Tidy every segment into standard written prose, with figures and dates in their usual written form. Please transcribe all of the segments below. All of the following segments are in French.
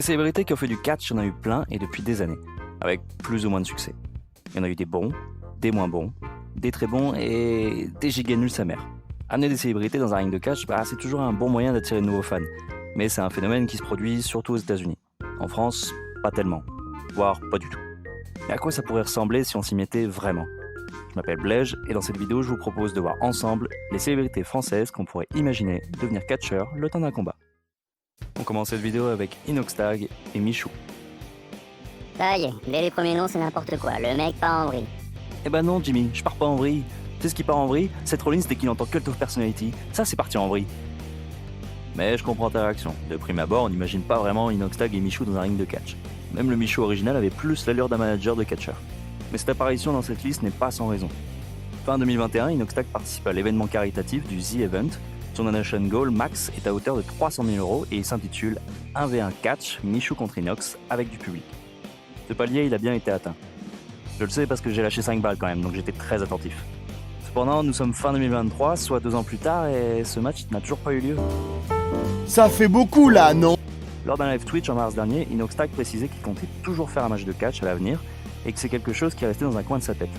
célébrités qui ont fait du catch, il y en a eu plein et depuis des années, avec plus ou moins de succès. Il y en a eu des bons, des moins bons, des très bons et des giga nuls sa mère. Amener des célébrités dans un ring de catch, c'est toujours un bon moyen d'attirer de nouveaux fans. Mais c'est un phénomène qui se produit surtout aux États-Unis. En France, pas tellement, voire pas du tout. Mais à quoi ça pourrait ressembler si on s'y mettait vraiment? Je m'appelle Blaise et dans cette vidéo, je vous propose de voir ensemble les célébrités françaises qu'on pourrait imaginer devenir catcheurs le temps d'un combat. On commence cette vidéo avec Inoxtag et Michou. Ça y est, dès les premiers noms, c'est n'importe quoi. Le mec part en vrille. Eh ben non, Jimmy, je pars pas en vrille. Tu sais ce qui part en vrille? Seth Rollins dès qu'il entend Cult of Personality. Ça, c'est parti en vrille. Mais je comprends ta réaction. De prime abord, on n'imagine pas vraiment Inoxtag et Michou dans un ring de catch. Même le Michou original avait plus l'allure d'un manager de catcheur. Mais cette apparition dans cette liste n'est pas sans raison. Fin 2021, Inoxtag participe à l'événement caritatif du The Event. Son donation goal max est à hauteur de 300 000 € et il s'intitule 1v1 catch Michou contre Inox avec du public. Ce palier, il a bien été atteint. Je le sais parce que j'ai lâché 5 balles quand même, donc j'étais très attentif. Cependant, nous sommes fin 2023, soit 2 ans plus tard, et ce match n'a toujours pas eu lieu. Ça fait beaucoup là, non? Lors d'un live Twitch en mars dernier, Inoxtag précisait qu'il comptait toujours faire un match de catch à l'avenir et que c'est quelque chose qui est resté dans un coin de sa tête.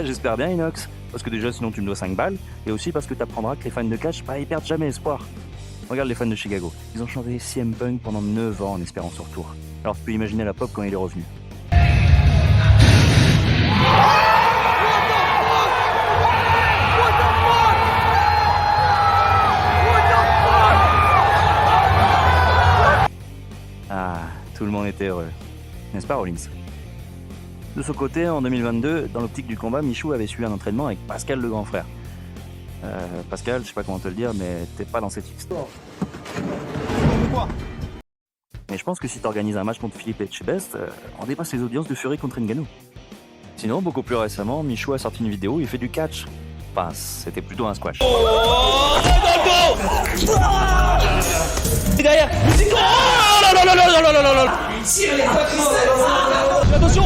J'espère bien Inox, parce que déjà sinon tu me dois 5 balles, et aussi parce que tu apprendras que les fans de catch, ils perdent jamais espoir. Regarde les fans de Chicago, ils ont chanté CM Punk pendant 9 ans en espérant son retour. Alors tu peux imaginer la pop quand il est revenu. Ah, tout le monde était heureux. N'est-ce pas Rollins? De son côté, en 2022, dans l'optique du combat, Michou avait suivi un entraînement avec Pascal le grand frère. Pascal, je sais pas comment te le dire, mais t'es pas dans cette histoire. Mais je pense que si t'organises un match contre Philippe Etchebest, on dépasse les audiences de Fury contre Ngannou. Sinon, beaucoup plus récemment, Michou a sorti une vidéo où il fait du catch. Enfin, c'était plutôt un squash. Derrière, attention!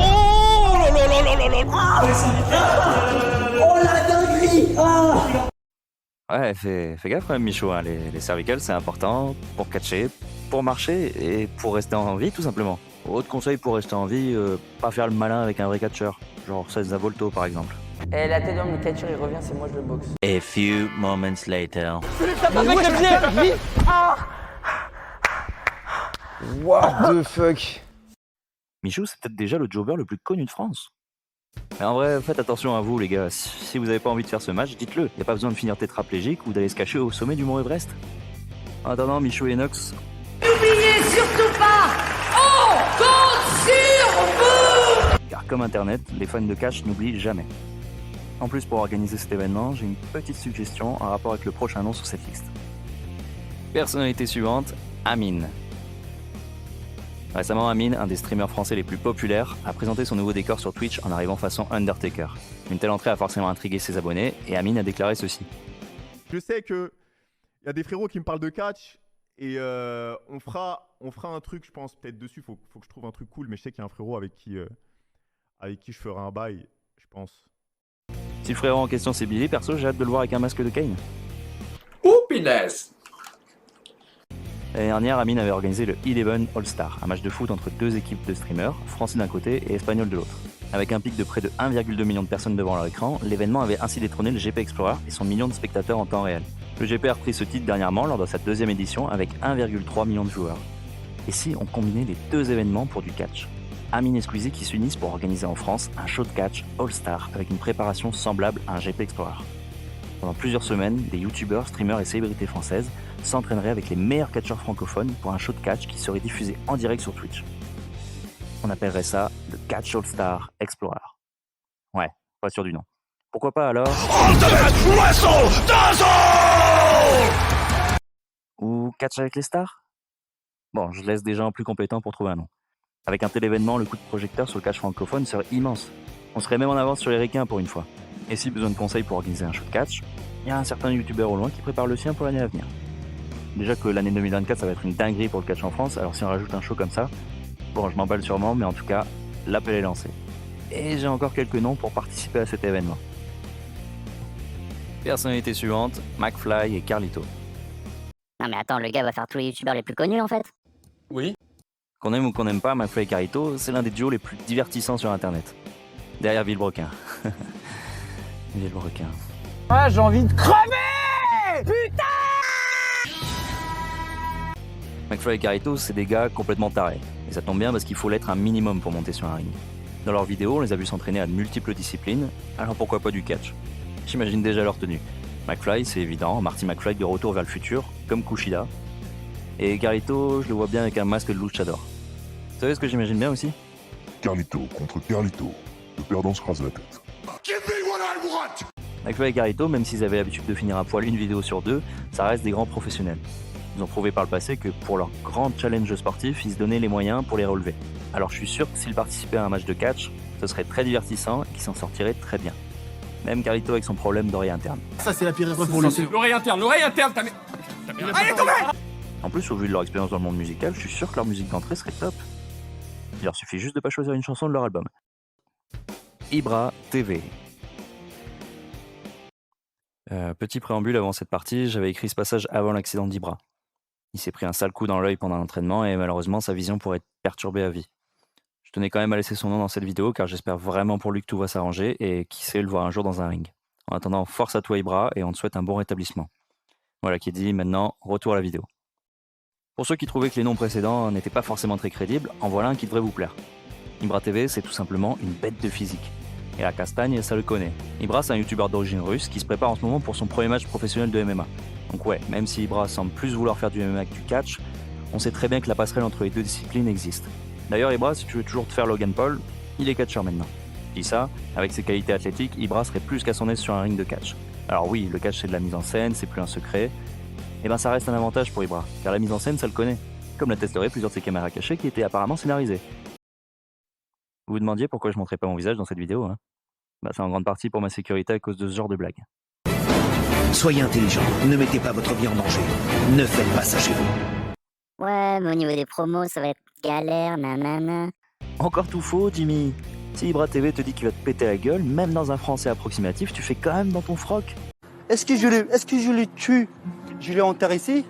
Oh la dinguerie! Ouais, fais gaffe quand même Michou, hein. Les cervicales c'est important pour catcher, pour marcher et pour rester en vie tout simplement. Autre conseil pour rester en vie, pas faire le malin avec un vrai catcheur, genre César Volto par exemple. Et la tête d'homme, le catcher il revient, c'est moi je le boxe. A few moments later. What the fuck? Michou c'est peut-être déjà le jobber le plus connu de France. Mais en vrai, faites attention à vous les gars, si vous avez pas envie de faire ce match, dites-le, y a pas besoin de finir tétraplégique ou d'aller se cacher au sommet du Mont Everest. En attendant, Michou et Inox... N'oubliez surtout pas! On compte sur vous! Car comme internet, les fans de catch n'oublient jamais. En plus, pour organiser cet événement, j'ai une petite suggestion en rapport avec le prochain nom sur cette liste. Personnalité suivante, Amine. Récemment, Amine, un des streamers français les plus populaires, a présenté son nouveau décor sur Twitch en arrivant façon Undertaker. Une telle entrée a forcément intrigué ses abonnés et Amine a déclaré ceci. Je sais que il y a des frérots qui me parlent de catch et on fera un truc, je pense, peut-être dessus. Faut que je trouve un truc cool, mais je sais qu'il y a un frérot avec qui je ferai un bail, je pense. Si le frérot en question c'est Billy, perso, j'ai hâte de le voir avec un masque de Kane. Oh, punaise! L'année dernière, Amine avait organisé le Eleven All-Star, un match de foot entre deux équipes de streamers, français d'un côté et espagnol de l'autre. Avec un pic de près de 1,2 million de personnes devant leur écran, l'événement avait ainsi détrôné le GP Explorer et son million de spectateurs en temps réel. Le GP a repris ce titre dernièrement lors de sa deuxième édition avec 1,3 million de joueurs. Et si on combinait les deux événements pour du catch? Amine et Squeezie qui s'unissent pour organiser en France un show de catch All-Star avec une préparation semblable à un GP Explorer. Pendant plusieurs semaines, des youtubeurs, streamers et célébrités françaises s'entraîneraient avec les meilleurs catcheurs francophones pour un show de catch qui serait diffusé en direct sur Twitch. On appellerait ça le Catch All-Star Explorer. Ouais, pas sûr du nom. Pourquoi pas alors ou Catch avec les stars? Bon, je laisse des gens plus compétents pour trouver un nom. Avec un tel événement, le coup de projecteur sur le catch francophone serait immense. On serait même en avance sur les requins pour une fois. Et si besoin de conseils pour organiser un show de catch, il y a un certain youtubeur au loin qui prépare le sien pour l'année à venir. Déjà que l'année 2024 ça va être une dinguerie pour le catch en France, alors si on rajoute un show comme ça, bon je m'emballe sûrement, mais en tout cas, l'appel est lancé. Et j'ai encore quelques noms pour participer à cet événement. Personnalité suivante, McFly et Carlito. Non mais attends, le gars va faire tous les youtubeurs les plus connus en fait. Oui. Qu'on aime ou qu'on n'aime pas, McFly et Carito, c'est l'un des duos les plus divertissants sur internet. Derrière Villebrequin. Villebrequin. Ah, j'ai envie de crever! Putain! McFly et Carito, c'est des gars complètement tarés. Et ça tombe bien parce qu'il faut l'être un minimum pour monter sur un ring. Dans leurs vidéos, on les a vus s'entraîner à de multiples disciplines, alors pourquoi pas du catch? J'imagine déjà leur tenue. McFly, c'est évident, Marty McFly de retour vers le futur, comme Kushida. Et Carito, je le vois bien avec un masque de luchador. Vous savez ce que j'imagine bien aussi? Carlito contre Carlito. Le perdant se rase la tête. McFly et Carito, même s'ils avaient l'habitude de finir à poil une vidéo sur deux, ça reste des grands professionnels. Ils ont prouvé par le passé que pour leur grand challenge sportif, ils se donnaient les moyens pour les relever. Alors je suis sûr que s'ils participaient à un match de catch, ce serait très divertissant et qu'ils s'en sortiraient très bien. Même Carlito avec son problème d'oreille interne. Ça, c'est la pire erreur pour lui. L'oreille interne, t'as mis... Allez, tombez! En plus, au vu de leur expérience dans le monde musical, je suis sûr que leur musique d'entrée serait top. Il leur suffit juste de pas choisir une chanson de leur album. Ibra TV. Petit préambule avant cette partie, j'avais écrit ce passage avant l'accident d'Ibra. Il s'est pris un sale coup dans l'œil pendant l'entraînement et malheureusement sa vision pourrait être perturbée à vie. Je tenais quand même à laisser son nom dans cette vidéo car j'espère vraiment pour lui que tout va s'arranger et qui sait le voir un jour dans un ring. En attendant, force à toi Ibra et on te souhaite un bon rétablissement. Voilà qui est dit, maintenant, retour à la vidéo. Pour ceux qui trouvaient que les noms précédents n'étaient pas forcément très crédibles, en voilà un qui devrait vous plaire. Ibra TV, c'est tout simplement une bête de physique. Et la castagne, ça le connaît. Ibra, c'est un youtubeur d'origine russe qui se prépare en ce moment pour son premier match professionnel de MMA. Donc ouais, même si Ibra semble plus vouloir faire du MMA que du catch, on sait très bien que la passerelle entre les deux disciplines existe. D'ailleurs Ibra, si tu veux toujours te faire Logan Paul, il est catcheur maintenant. Je dis ça, avec ses qualités athlétiques, Ibra serait plus qu'à son aise sur un ring de catch. Alors oui, le catch c'est de la mise en scène, c'est plus un secret. Et ben ça reste un avantage pour Ibra, car la mise en scène ça le connaît. Comme l'attesteraient plusieurs de ses caméras cachées qui étaient apparemment scénarisées. Vous vous demandiez pourquoi je montrais pas mon visage dans cette vidéo, hein? Bah c'est en grande partie pour ma sécurité à cause de ce genre de blague. Soyez intelligent, ne mettez pas votre vie en danger. Ne faites pas ça chez vous. Ouais, mais au niveau des promos, ça va être galère, nanana. Encore tout faux, Jimmy. Si Ibra TV te dit qu'il va te péter la gueule, même dans un français approximatif, tu fais quand même dans ton froc. Est-ce que je le tue? Je l'enterre ici?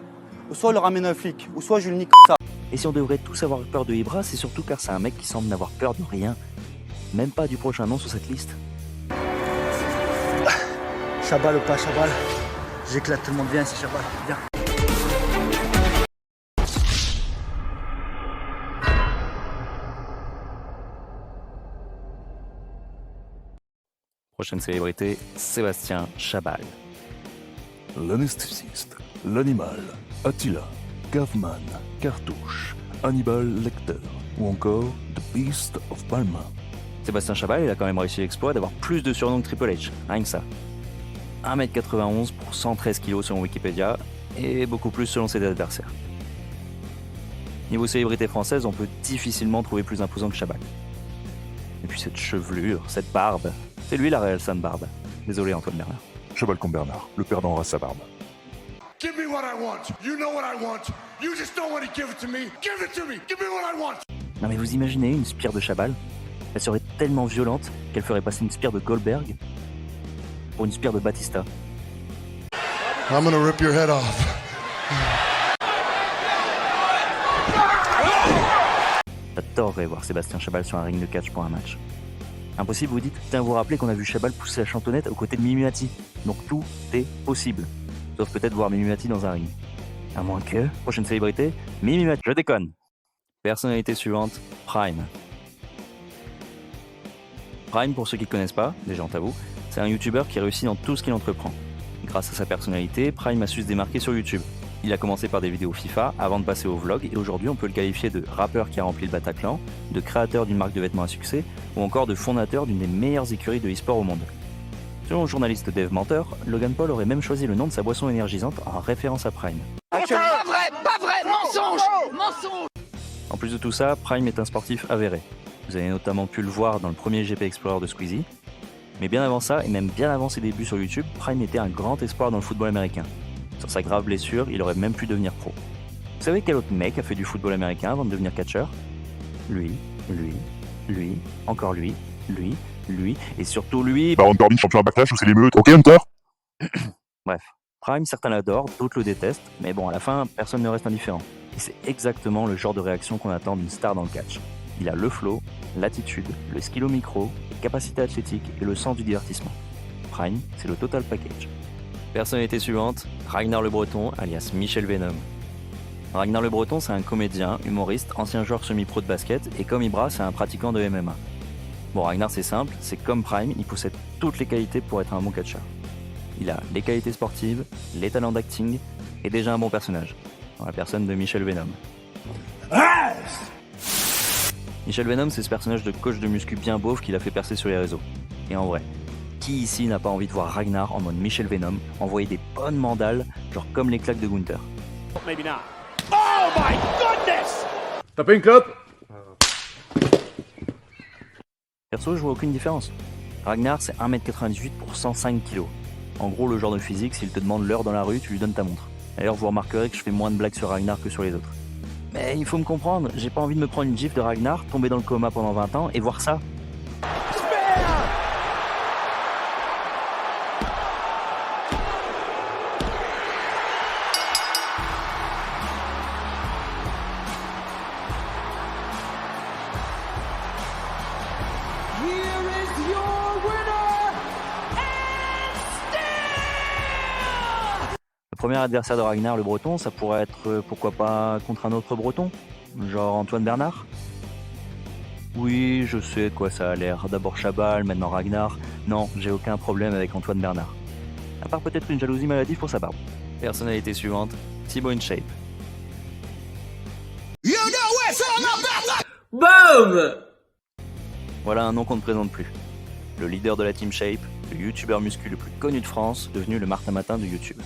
Ou soit je le ramène un flic? Ou soit je le nique comme ça? Et si on devrait tous avoir peur de Ibra, c'est surtout car c'est un mec qui semble n'avoir peur de rien. Même pas du prochain nom sur cette liste. Chabal ou pas Chabal? J'éclate tout le monde, viens ici Chabal, viens. Prochaine célébrité, Sébastien Chabal. L'anesthésiste, l'animal, Attila, Caveman, Cartouche, Hannibal Lecter ou encore The Beast of Palma. Sébastien Chabal, il a quand même réussi l'exploit d'avoir plus de surnoms que Triple H, rien que ça. 1m91 pour 113 kg selon Wikipédia, et beaucoup plus selon ses adversaires. Niveau célébrité française, on peut difficilement trouver plus imposant que Chabal. Et puis cette chevelure, cette barbe, c'est lui la réelle sainte barbe. Désolé Antoine Bernard. Chabal comme Bernard, le perdant aura sa barbe. Give me what I want. You know what I want. You just don't want to give it to me. Give it to me. Give me what I want. Non mais vous imaginez une spire de Chabal? Elle serait tellement violente qu'elle ferait passer une spire de Goldberg pour une spire de Batista. I'm gonna rip your head off. J'adorerais voir Sébastien Chabal sur un ring de catch pour un match. Impossible, vous dites? Tiens, vous rappelez qu'on a vu Chabal pousser la chantonnette aux côtés de Mimi Mati. Donc tout est possible. Sauf peut-être voir Mimi Mati dans un ring. À moins que... Prochaine célébrité, Mimi Mati. Je déconne. Personnalité suivante, Prime. Prime, pour ceux qui ne connaissent pas, des gens à vous, c'est un youtubeur qui réussit dans tout ce qu'il entreprend. Grâce à sa personnalité, Prime a su se démarquer sur YouTube. Il a commencé par des vidéos FIFA avant de passer au vlog et aujourd'hui on peut le qualifier de rappeur qui a rempli le Bataclan, de créateur d'une marque de vêtements à succès ou encore de fondateur d'une des meilleures écuries de e-sport au monde. Selon le journaliste Dave Menteur, Logan Paul aurait même choisi le nom de sa boisson énergisante en référence à Prime. Pas vrai, mensonge! Mensonge! En plus de tout ça, Prime est un sportif avéré. Vous avez notamment pu le voir dans le premier GP Explorer de Squeezie. Mais bien avant ça, et même bien avant ses débuts sur YouTube, Prime était un grand espoir dans le football américain. Sur sa grave blessure, il aurait même pu devenir pro. Vous savez quel autre mec a fait du football américain avant de devenir catcheur? Lui, encore lui, et surtout lui... Baron Corbin, champion à Backlash ou c'est l'émeute? Ok, Hunter? Bref, Prime, certains l'adorent, d'autres le détestent, mais bon, à la fin, personne ne reste indifférent. Et c'est exactement le genre de réaction qu'on attend d'une star dans le catch. Il a le flow, l'attitude, le skill au micro, les capacités athlétiques et le sens du divertissement. Prime, c'est le total package. Personnalité suivante, Ragnar Le Breton, alias Michel Venom. Ragnar Le Breton, c'est un comédien, humoriste, ancien joueur semi-pro de basket, et comme Ibra, c'est un pratiquant de MMA. Bon, Ragnar, c'est simple, c'est comme Prime, il possède toutes les qualités pour être un bon catcheur. Il a les qualités sportives, les talents d'acting, et déjà un bon personnage, dans la personne de Michel Venom. Michel Venom, c'est ce personnage de coach de muscu bien beauf qu'il a fait percer sur les réseaux. Et en vrai, qui ici n'a pas envie de voir Ragnar en mode Michel Venom envoyer des bonnes mandales, genre comme les claques de Gunther? Maybe not. Oh my goodness! T'as pas une clope? Perso, je vois aucune différence. Ragnar, c'est 1m98 pour 105 kg. En gros, le genre de physique, s'il te demande l'heure dans la rue, tu lui donnes ta montre. D'ailleurs, vous remarquerez que je fais moins de blagues sur Ragnar que sur les autres. Mais il faut me comprendre, j'ai pas envie de me prendre une gifle de Ragnar, tomber dans le coma pendant 20 ans et voir ça. Le premier adversaire de Ragnar, le Breton, ça pourrait être pourquoi pas contre un autre Breton, genre Antoine Bernard. Oui, je sais de quoi ça a l'air. D'abord Chabal, maintenant Ragnar. Non, j'ai aucun problème avec Antoine Bernard. À part peut-être une jalousie maladive pour sa barbe. Personnalité suivante, Thibaut InShape. Boom! Voilà un nom qu'on ne présente plus. Le leader de la Team Shape, le youtubeur muscu le plus connu de France, devenu le Martin Matin de YouTube.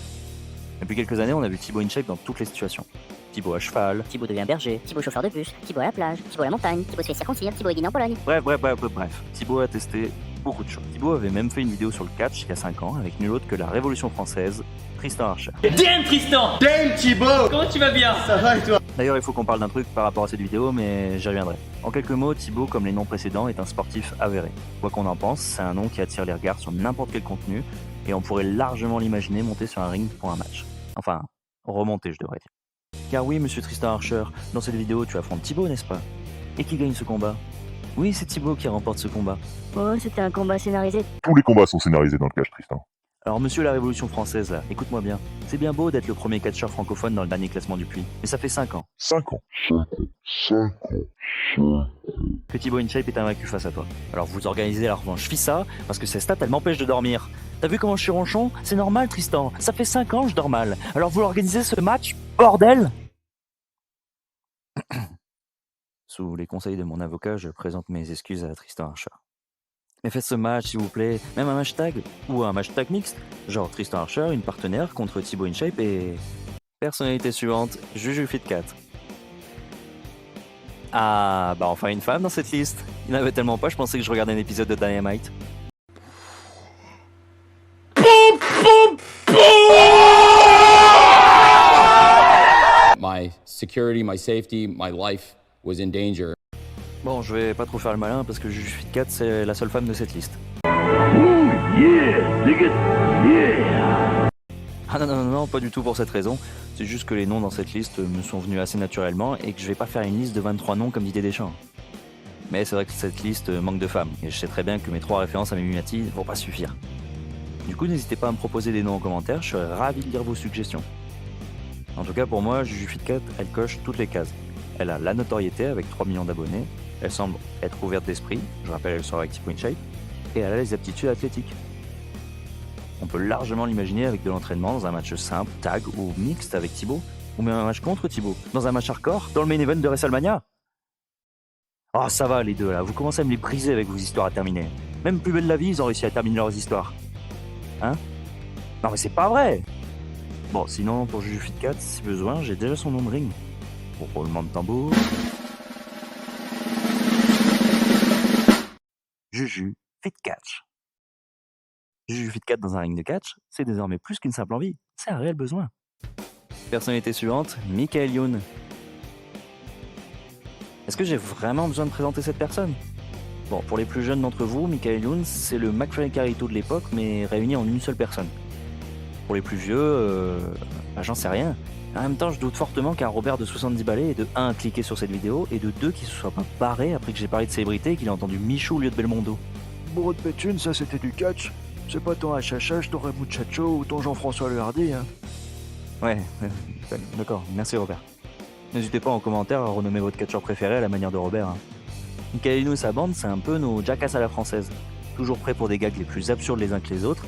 Depuis quelques années, on a vu Thibaut InShape dans toutes les situations. Thibaut à cheval. Thibaut devient berger. Thibaut chauffeur de bus. Thibaut à la plage. Thibaut à la montagne. Thibaut se fait circoncire. Thibaut est guiné en Pologne. Bref. Thibaut a testé beaucoup de choses. Thibaut avait même fait une vidéo sur le catch il y a 5 ans avec nul autre que la Révolution française, Tristan Archer. Damn Tristan! Damn Thibaut! Comment tu vas bien? Ça va et toi? D'ailleurs, il faut qu'on parle d'un truc par rapport à cette vidéo, mais j'y reviendrai. En quelques mots, Thibaut, comme les noms précédents, est un sportif avéré. Quoi qu'on en pense, c'est un nom qui attire les regards sur n'importe quel contenu, et on pourrait largement l'imaginer monter sur un ring pour un match. Enfin, remonter, je devrais dire. Car oui, monsieur Tristan Archer, dans cette vidéo, tu affrontes Thibaut, n'est-ce pas? Et qui gagne ce combat? Oui, c'est Thibaut qui remporte ce combat. Oh, c'était un combat scénarisé. Tous les combats sont scénarisés dans le catch, Tristan. Alors monsieur la Révolution française, là, écoute-moi bien. C'est bien beau d'être le premier catcheur francophone dans le dernier classement du Puy, mais ça fait 5 ans. 5 ans. Que Thibaut InShape est invaincu face à toi. Alors vous organisez la revanche FISA, parce que ces stats, elles m'empêchent de dormir. T'as vu comment je suis ronchon? C'est normal, Tristan. Ça fait 5 ans que je dors mal. Alors vous organisez ce match, bordel! Sous les conseils de mon avocat, je présente mes excuses à Tristan Archer. Mais faites ce match, s'il vous plaît. Même un match tag, ou un match tag mixte. Genre Tristan Archer, une partenaire contre Thibaut InShape et... Personnalité suivante, Juju Fitcat. Ah, bah enfin une femme dans cette liste. Il n'y en avait tellement pas, je pensais que je regardais un épisode de Dynamite. My security, my safety, my life was in danger. Bon, je vais pas trop faire le malin parce que Juju Fitcat, c'est la seule femme de cette liste. Ah non, pas du tout pour cette raison. C'est juste que les noms dans cette liste me sont venus assez naturellement et que je vais pas faire une liste de 23 noms comme Didier Deschamps. Mais c'est vrai que cette liste manque de femmes, et je sais très bien que mes 3 références à Mimimati vont pas suffire. Du coup, n'hésitez pas à me proposer des noms en commentaire, je serais ravi de lire vos suggestions. En tout cas, pour moi, Juju Fitcat, elle coche toutes les cases. Elle a la notoriété avec 3 millions d'abonnés, elle semble être ouverte d'esprit, je rappelle, elle sort avec Thibaut InShape, et elle a les aptitudes athlétiques. On peut largement l'imaginer avec de l'entraînement dans un match simple, tag ou mixte avec Thibaut, ou même un match contre Thibaut, dans un match hardcore, dans le main event de WrestleMania. Oh, ça va les deux là, vous commencez à me les briser avec vos histoires à terminer. Même Plus belle la vie, ils ont réussi à terminer leurs histoires. Hein? Non mais c'est pas vrai! Bon, sinon, pour Juju Fitcat, si besoin, j'ai déjà son nom de ring. Pour roulement de tambour... Juju Fitcat. Juju Fitcat dans un ring de catch, c'est désormais plus qu'une simple envie, c'est un réel besoin. Personnalité suivante, Michael Youn. Est-ce que j'ai vraiment besoin de présenter cette personne? Bon, pour les plus jeunes d'entre vous, Michael Youn, c'est le McFly Carito de l'époque, mais réuni en une seule personne. Pour les plus vieux, j'en sais rien. En même temps, je doute fortement qu'un Robert de 70 balais ait de 1 cliqué sur cette vidéo et de 2 qui se soit pas barré après que j'ai parlé de célébrité et qu'il a entendu Michou au lieu de Belmondo. Bourreau de pétune, ça c'était du catch. C'est pas ton HHH, ton Ray Muchacho ou ton Jean-François Le Hardy, hein. Ouais, d'accord, merci Robert. N'hésitez pas en commentaire à renommer votre catcheur préféré à la manière de Robert. Hein. Kalilou et sa bande, c'est un peu nos jackass à la française. Toujours prêts pour des gags les plus absurdes les uns que les autres.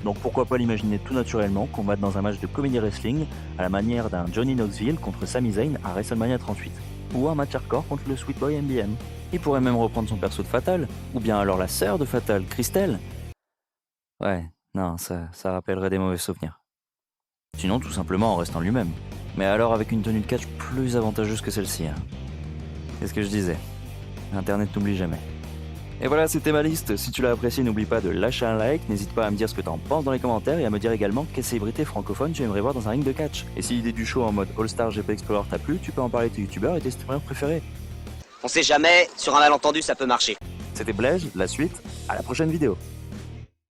Donc pourquoi pas l'imaginer tout naturellement combattre dans un match de comedy wrestling à la manière d'un Johnny Knoxville contre Sami Zayn à WrestleMania 38. Ou un match hardcore contre le Sweet Boy MBM. Il pourrait même reprendre son perso de Fatal. Ou bien alors la sœur de Fatal, Christelle. Ouais, non, ça rappellerait des mauvais souvenirs. Sinon, tout simplement en restant lui-même. Mais alors avec une tenue de catch plus avantageuse que celle-ci. Hein. C'est ce que je disais. Internet n'oublie jamais. Et voilà, c'était ma liste. Si tu l'as apprécié, n'oublie pas de lâcher un like. N'hésite pas à me dire ce que t'en penses dans les commentaires et à me dire également quelle célébrité francophone tu aimerais voir dans un ring de catch. Et si l'idée du show en mode All-Star GP Explorer t'a plu, tu peux en parler à tes youtubeurs et tes streamers préférés. On sait jamais, sur un malentendu ça peut marcher. C'était Blaise, la suite, à la prochaine vidéo.